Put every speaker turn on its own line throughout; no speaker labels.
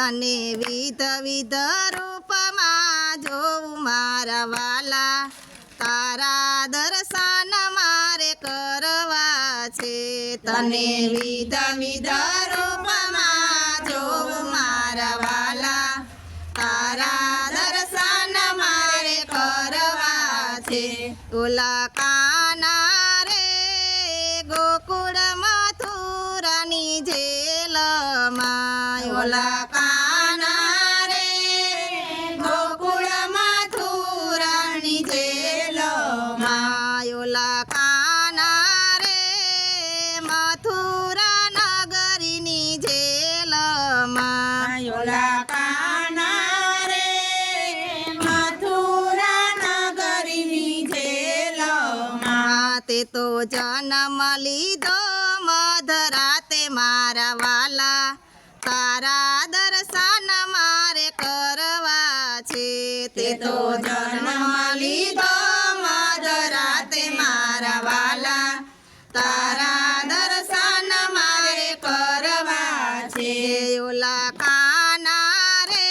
તને વિધ વિધ રૂપમાં જોઉં મારા વાલા, તારા દર્શન મારે કરવા છે. તને વિધ વિધ રૂપમાં જોઉં મારા વાલા, તારા દર્શન મારે કરવા છે. ઓલા કાના રે ગોકુળ મથુરાની જેલમાં, ઓલા કાના રે ગોકુળ મથુરાની જેલમાં, ઓલા કાના રે મથુરા નગરીની જેલમાં,
ઓલા કાના રે મથુરા નગરીની જેલમાં.
તે તો જન્મ લીધો મધરાતે મારા વાલા, તારા દર્શન મારે કરવા છે. તે તો જન્મ લીધો મધરાતે મારા વાલા, તારા દર્શન મારે કરવા છે. ઓલા કાના રે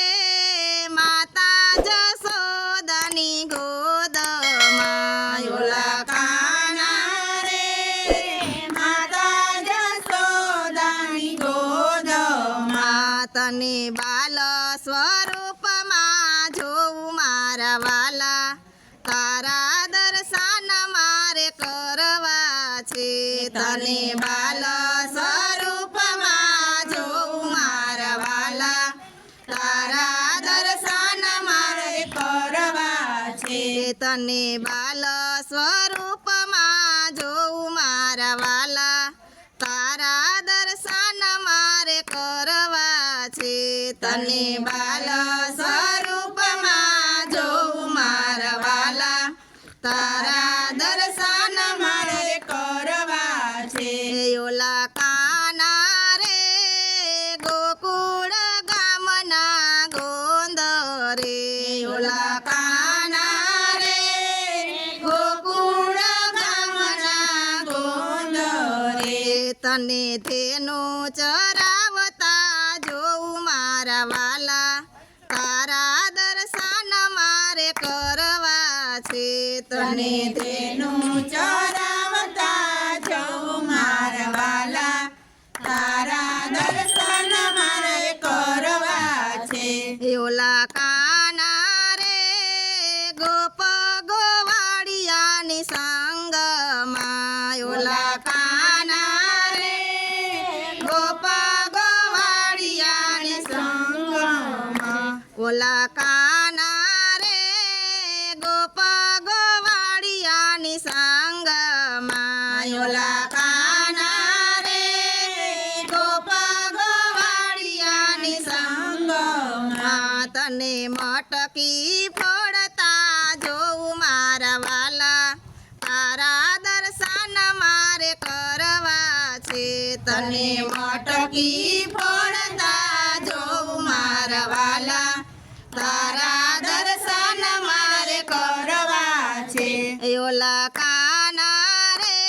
માતા જશોદાની ગોદમાં, ઓલા
કાના રે માતા જશોદાની ગોદમાં.
તને બાલ સ્વરૂપમાં જોઉં મારા વાલા, તારા દર્શન મારે કરવા છે. તને બાલ સ્વરૂપમાં જોઉં મારા વાલા, તારા દર્શન મારે
કરવા છે.
તને બાલ સ્વરૂપમાં જોઉં મારા વાલા, તારા દર્શન મારે કરવા છે. તને બાલ સ્વરૂપમાં જોઉં મારા વાલા, તારા દર્શન મારે
કરવા છે.
ઓલા કાના રે ગોકુળ ગામના ગોંદ રે, ઓલા કાના રે ગોકુળ ગામના ગોંદ રે. તને તેનું ચરાવતા જોઉં મારા વાલા, તારા દર્શન મારે કરવા છે. તને
તેનું ચરાવતા જવું મારા વાલા, તારા દર્શન મારે કરવા છે.
ઓલા કાના રે ગોપ ગોવાળિયાની સંગમાં, ઓલા કાના રે ગોપ ગોવાળિયાની સંગમાં, ઓલા કાના રે ગોપ ગોવાળિયાની સંગમાં, ઓલા કાના રે ગોપ ગોવાળિયાની સંગમાં. તને મટકી ફોડતા જોઉં મારા વાલા, તારા દર્શન મારે કરવા છે. તને મટકી ફોડતા જોઉં મારા વાલા, તારા દર્શન મારે કરવા છે. ઓલા કાના રે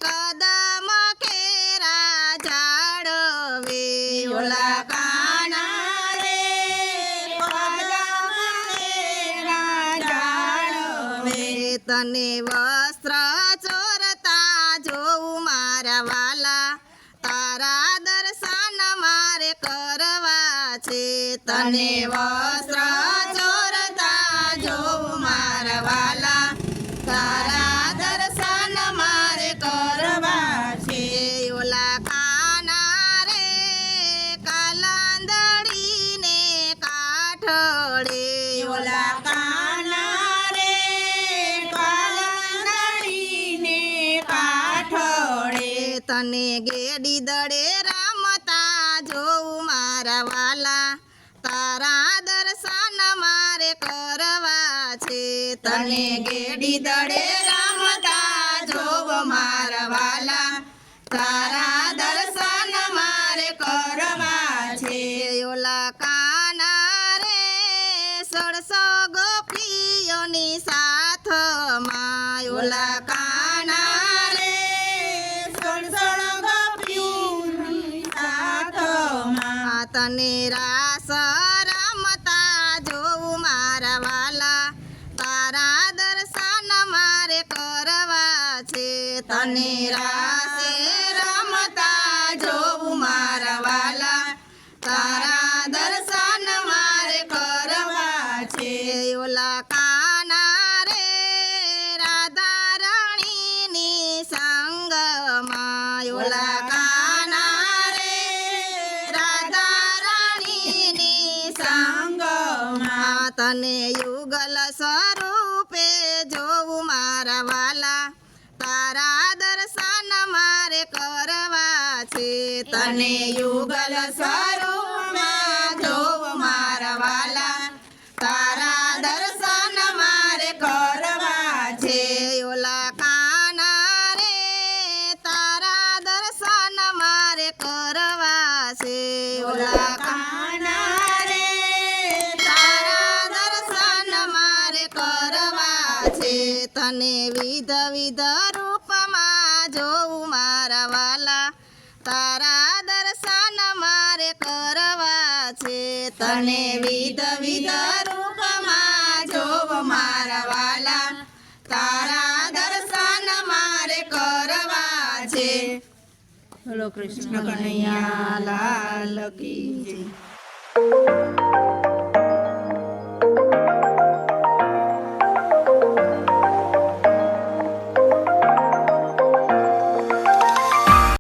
કદમ કેરા ઝાડવે, ઓલા કાના રે
કદમ કેરા ઝાડવે.
તને વસ્ત્ર ચોરતા જોઉં મારા વાલા, તારા દર્શન મારે કરવા છે. તને વસ્ત્ર ચોરતા જોઉં મારા વાલા, તારા દર્શન મારે કરવા છે. ઓલા કાના રે કાલાંદડીને કાઠડે,
ઓલા કાના રે કાલાંદડીને કાઠોડે.
તને ગેડી દડે રમતા જોઉં મારા વાલા, તારા દર્શન મારે કરવા છે. તને ગેડી દડે રમતા જોઉં મારા વાલા, તારા દર્શન મારે કરવા છે. ઓલા કાના રે 16 ગોપીઓની સાથમાં, ઓલા કાના રે
16 ગોપીઓની સાથમાં.
તને રાસ તને રાસે રમતા જોઉં મારા વાલા તારા દર્શન મારે કરવા છે ઓલા કાના રે રાધા રાણીની સંગમાં ઓલા કાના રે રાધા રાણીની સંગમાં તને યુગલ સ્વરૂપે જોઉં મારા વાલા તારા દર્શન મારે કરવા છે તને યુગલ સ્વરૂપમાં જોઉં મારા વાલા તારા દર્શન મારે કરવા છે ઓલા કાના રે તારા દર્શન મારે કરવા છે ઓલા
કાના રે
તારા દર્શન મારે કરવા છે તને વિધ વિધ રૂપમાં જોઉં મારા વાલા તારા દર્શન મારે કરવા છે તને વિધ વિધ રૂપમાં જોઉં મારા વાલા તારા દર્શન મારે કરવા છે
બોલો કૃષ્ણ કનૈયા લાલ કી જય.